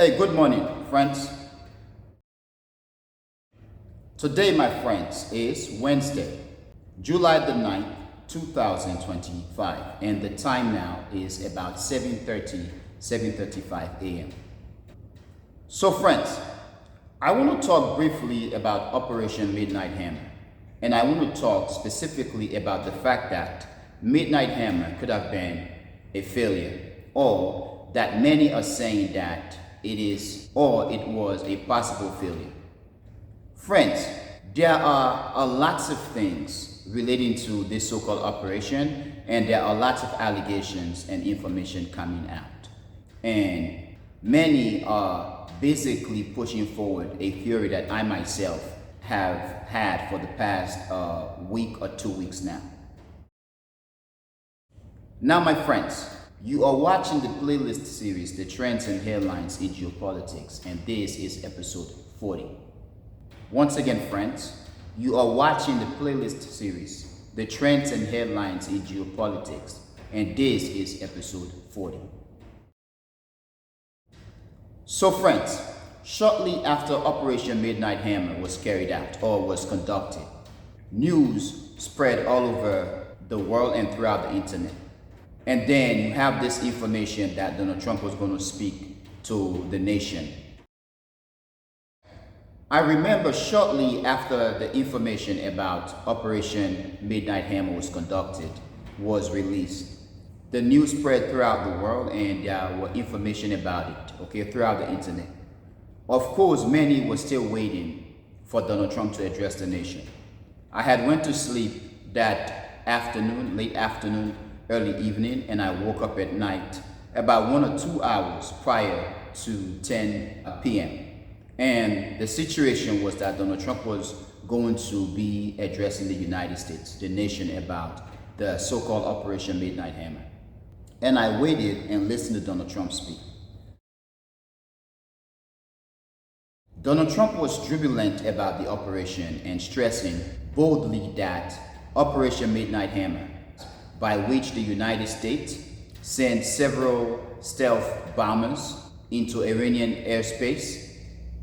Hey, good morning, friends. Today, my friends, is Wednesday, July the 9th, 2025, and the time now is about 7:35 a.m. So, friends, I want to talk briefly about Operation Midnight Hammer, and I want to talk specifically about the fact that Midnight Hammer could have been a failure, or that many are saying that it is or it was a possible failure. Friends, there are lots of things relating to this so-called operation, and there are lots of allegations and information coming out. And many are basically pushing forward a theory that I myself have had for the past week or 2 weeks now. Now, my friends, you are watching the playlist series, The Trends and Headlines in Geopolitics, and this is episode 40. Once again, friends, you are watching the playlist series, The Trends and Headlines in Geopolitics, and this is episode 40. So, friends, shortly after Operation Midnight Hammer was carried out or was conducted, news spread all over the world and throughout the internet. And then you have this information that Donald Trump was going to speak to the nation. I remember shortly after the information about Operation Midnight Hammer was released, the news spread throughout the world and there were information about it, throughout the internet. Of course, many were still waiting for Donald Trump to address the nation. I had went to sleep that afternoon, late afternoon, early evening, and I woke up at night about 1 or 2 hours prior to 10 p.m. And the situation was that Donald Trump was going to be addressing the United States, the nation, about the so-called Operation Midnight Hammer. And I waited and listened to Donald Trump speak. Donald Trump was jubilant about the operation and stressing boldly that Operation Midnight Hammer, by which the United States sent several stealth bombers into Iranian airspace,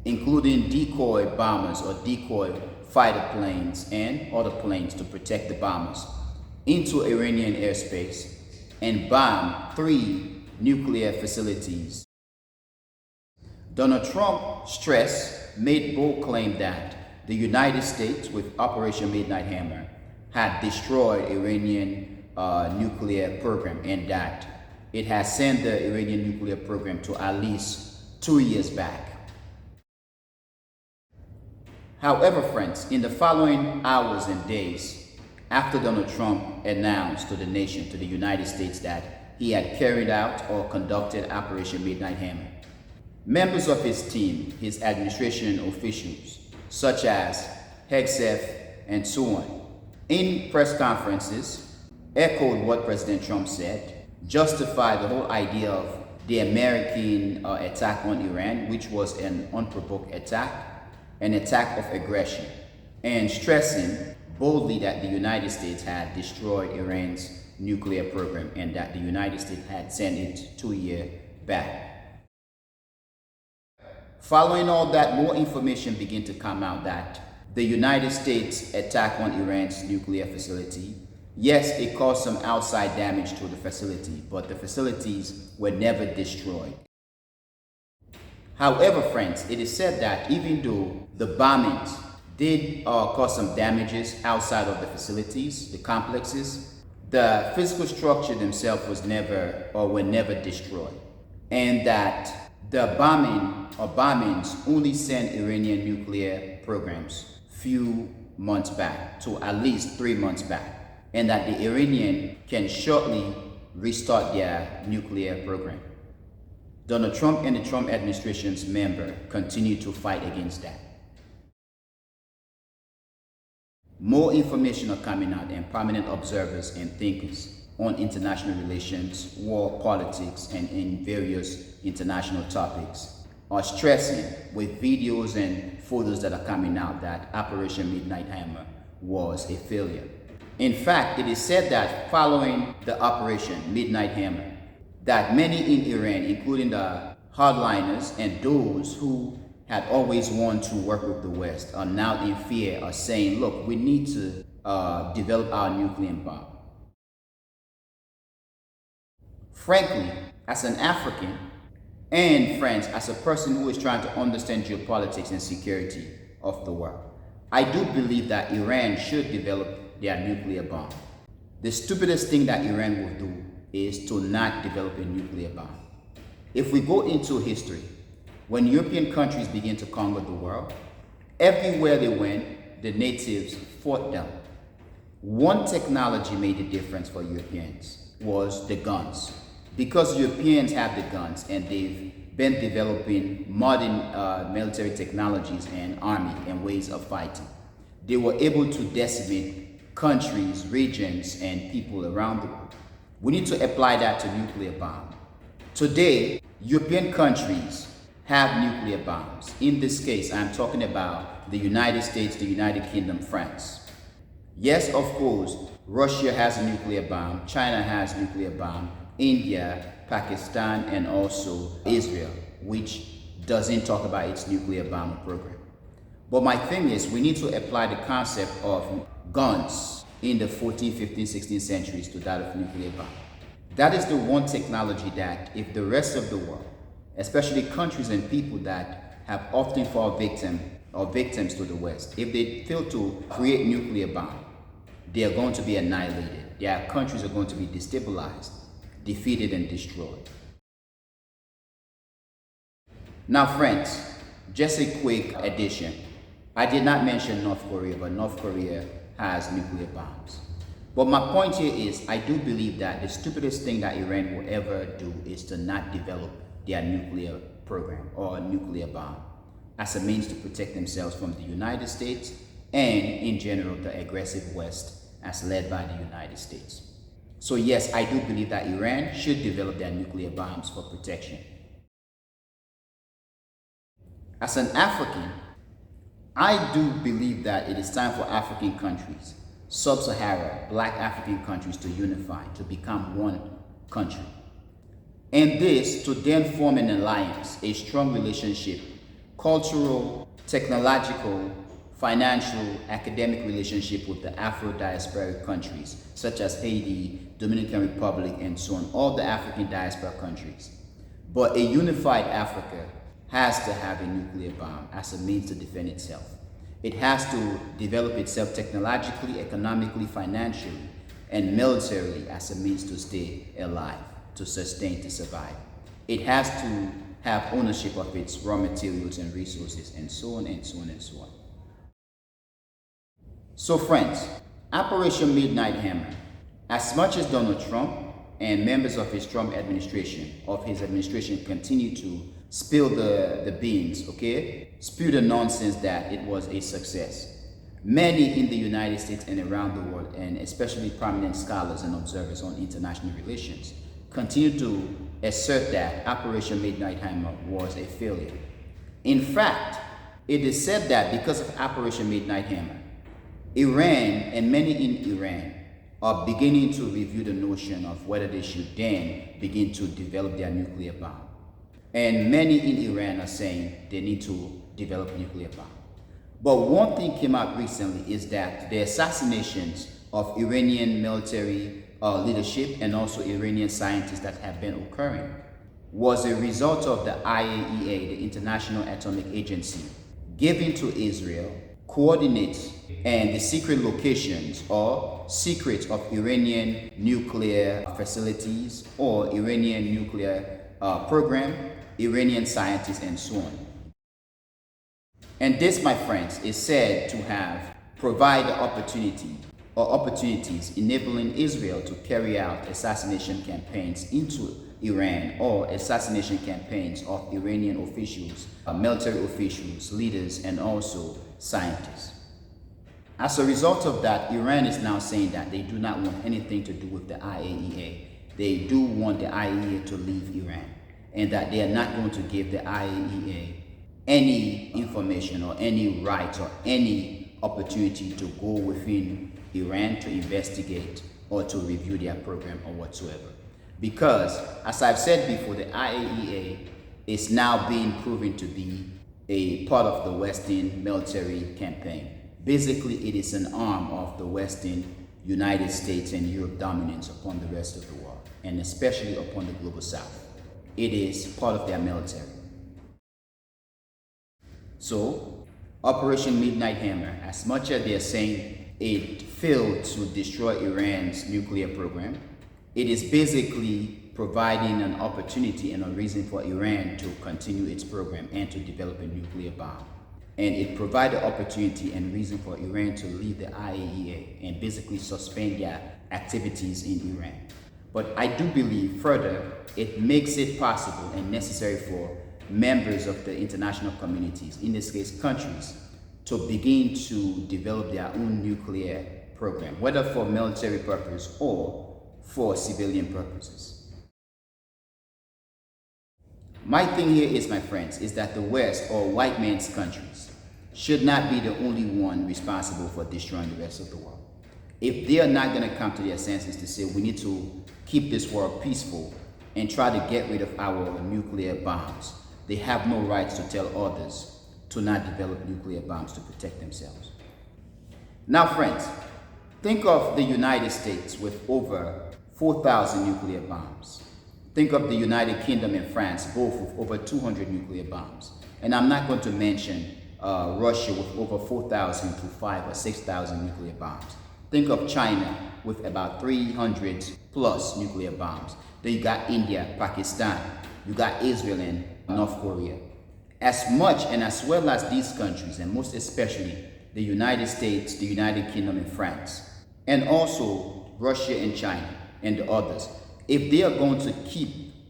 including decoy bombers or decoy fighter planes and other planes to protect the bombers, into Iranian airspace and bombed 3 nuclear facilities. Donald Trump made bold claim that the United States, with Operation Midnight Hammer, had destroyed Iranian nuclear program, and that it has sent the Iranian nuclear program to at least 2 years back. However, friends, in the following hours and days after Donald Trump announced to the nation, to the United States, that he had carried out or conducted Operation Midnight Hammer, members of his team, his administration officials, such as Hegseth and so on, in press conferences, echoed what President Trump said, justified the whole idea of the American attack on Iran, which was an unprovoked attack, an attack of aggression, and stressing boldly that the United States had destroyed Iran's nuclear program and that the United States had sent it 2 years back. Following all that, more information began to come out that the United States attack on Iran's nuclear facility, yes, it caused some outside damage to the facility, but the facilities were never destroyed. However, friends, it is said that even though the bombings did cause some damages outside of the facilities, the complexes, the physical structure themselves were never destroyed, and that the bombings only sent Iranian nuclear programs few months back, to at least 3 months back, and that the Iranian can shortly restart their nuclear program. Donald Trump and the Trump administration's member continue to fight against that. More information are coming out, and prominent observers and thinkers on international relations, war, politics, and in various international topics are stressing with videos and photos that are coming out that Operation Midnight Hammer was a failure. In fact, it is said that following the Operation Midnight Hammer, that many in Iran, including the hardliners, and those who had always wanted to work with the West are now in fear, are saying, look, we need to develop our nuclear bomb. Frankly, as an African, and friends, as a person who is trying to understand geopolitics and security of the world, I do believe that Iran should develop their nuclear bomb. The stupidest thing that Iran will do is to not develop a nuclear bomb. If we go into history, when European countries began to conquer the world, everywhere they went, the natives fought them. One technology made a difference for Europeans was the guns. Because Europeans have the guns and they've been developing modern military technologies and army and ways of fighting, they were able to decimate countries, regions, and people around the world. We need to apply that to nuclear bomb. Today, European countries have nuclear bombs. In this case, I'm talking about the United States, the United Kingdom, France. Yes, of course, Russia has a nuclear bomb, China has a nuclear bomb, India, Pakistan, and also Israel, which doesn't talk about its nuclear bomb program. But my thing is, we need to apply the concept of guns in the 14th, 15th, 16th centuries to that of nuclear bomb. That is the one technology that if the rest of the world, especially countries and people that have often fallen victims to the West, if they fail to create nuclear bomb, they are going to be annihilated. Their countries are going to be destabilized, defeated, and destroyed. Now friends, just a quick addition. I did not mention North Korea, but North Korea has nuclear bombs. But my point here is, I do believe that the stupidest thing that Iran will ever do is to not develop their nuclear program or nuclear bomb as a means to protect themselves from the United States and in general the aggressive West as led by the United States. So yes, I do believe that Iran should develop their nuclear bombs for protection. As an African, I do believe that it is time for African countries, sub-Sahara, black African countries, to unify, to become one country. And this to then form an alliance, a strong relationship, cultural, technological, financial, academic relationship with the Afro-diasporic countries, such as Haiti, Dominican Republic, and so on, all the African diaspora countries. But a unified Africa has to have a nuclear bomb as a means to defend itself. It has to develop itself technologically, economically, financially, and militarily as a means to stay alive, to sustain, to survive. It has to have ownership of its raw materials and resources, and so on and so on and so on. So friends, Operation Midnight Hammer, as much as Donald Trump and members of his administration continue to spill the beans, okay? Spew the nonsense that it was a success. Many in the United States and around the world, and especially prominent scholars and observers on international relations, continue to assert that Operation Midnight Hammer was a failure. In fact, it is said that because of Operation Midnight Hammer, Iran and many in Iran are beginning to review the notion of whether they should then begin to develop their nuclear bomb. And many in Iran are saying they need to develop nuclear bomb. But one thing came out recently is that the assassinations of Iranian military leadership and also Iranian scientists that have been occurring was a result of the IAEA, the International Atomic Agency, giving to Israel coordinates and the secret locations or secrets of Iranian nuclear facilities or Iranian nuclear program, Iranian scientists, and so on. And this, my friends, is said to have provided opportunities enabling Israel to carry out assassination campaigns into Iran or assassination campaigns of Iranian officials, military officials, leaders, and also scientists. As a result of that, Iran is now saying that they do not want anything to do with the IAEA. They do want the IAEA to leave Iran, and that they are not going to give the IAEA any information or any rights or any opportunity to go within Iran to investigate or to review their program or whatsoever. Because, as I've said before, the IAEA is now being proven to be a part of the Western military campaign. Basically, it is an arm of the Western United States and Europe dominance upon the rest of the world, and especially upon the global south. It is part of their military. So, Operation Midnight Hammer, as much as they're saying it failed to destroy Iran's nuclear program, it is basically providing an opportunity and a reason for Iran to continue its program and to develop a nuclear bomb. And it provided opportunity and reason for Iran to leave the IAEA and basically suspend their activities in Iran. But I do believe further, it makes it possible and necessary for members of the international communities, in this case countries, to begin to develop their own nuclear program, whether for military purpose or for civilian purposes. My thing here is, my friends, is that the West, or white man's countries, should not be the only one responsible for destroying the rest of the world. If they are not going to come to their senses to say we need to keep this world peaceful and try to get rid of our nuclear bombs, they have no rights to tell others to not develop nuclear bombs to protect themselves. Now, friends, think of the United States with over 4,000 nuclear bombs. Think of the United Kingdom and France, both with over 200 nuclear bombs. And I'm not going to mention Russia with over 4,000 to 5,000 or 6,000 nuclear bombs. Think of China with about 300 plus nuclear bombs. Then you got India, Pakistan, you got Israel and North Korea. As much and as well as these countries, and most especially the United States, the United Kingdom and France, and also Russia and China and the others, if they are going to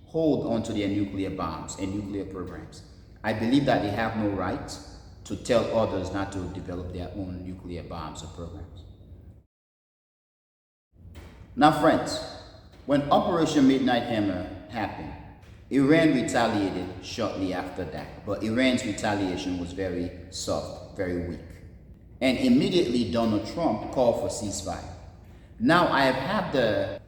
hold on to their nuclear bombs and nuclear programs, I believe that they have no right to tell others not to develop their own nuclear bombs or programs. Now, friends, when Operation Midnight Hammer happened, Iran retaliated shortly after that, but Iran's retaliation was very soft, very weak. And immediately Donald Trump called for ceasefire. Now, I have had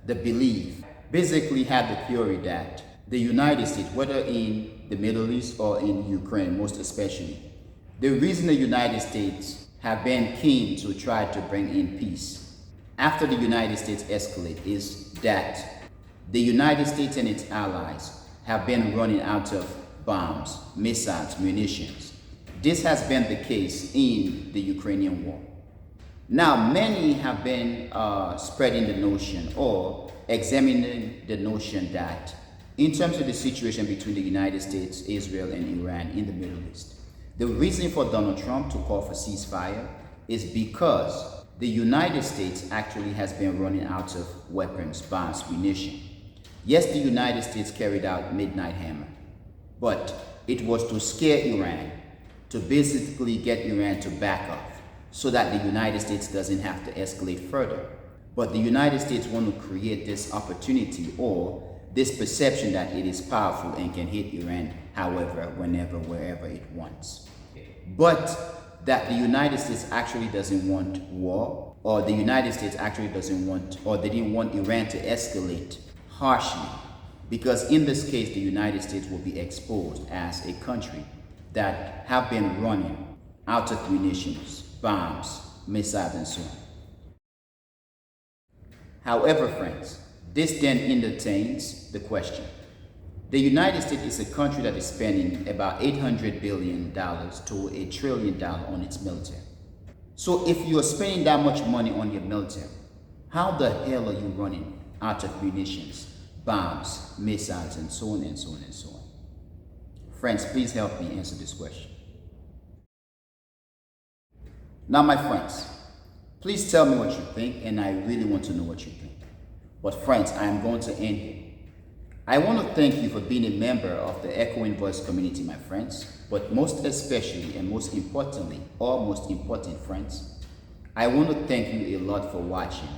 the belief, basically had the theory that the United States, whether in the Middle East or in Ukraine most especially, the reason the United States have been keen to try to bring in peace after the United States escalate is that the United States and its allies have been running out of bombs, missiles, munitions. This has been the case in the Ukrainian war. Now, many have been spreading the notion or examining the notion that in terms of the situation between the United States, Israel, and Iran in the Middle East, the reason for Donald Trump to call for ceasefire is because the United States actually has been running out of weapons, bombs, munitions. Yes, the United States carried out Midnight Hammer, but it was to scare Iran, to basically get Iran to back off so that the United States doesn't have to escalate further. But the United States want to create this opportunity or this perception that it is powerful and can hit Iran however, whenever, wherever it wants. But that the United States actually doesn't want war, or the United States actually doesn't want, or they didn't want Iran to escalate harshly, because in this case the United States will be exposed as a country that have been running out of munitions, bombs, missiles, and so on. However, friends, this then entertains the question. The United States is a country that is spending about $800 billion to $1 trillion on its military. So if you're spending that much money on your military, how the hell are you running out of munitions, bombs, missiles, and so on and so on and so on? Friends, please help me answer this question. Now, my friends, please tell me what you think, and I really want to know what you think. But friends, I am going to end here. I want to thank you for being a member of the Echoing Voice community, my friends. But most especially and most importantly, or most important, friends, I want to thank you a lot for watching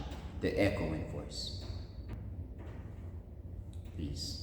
the Echoing Voice. Peace.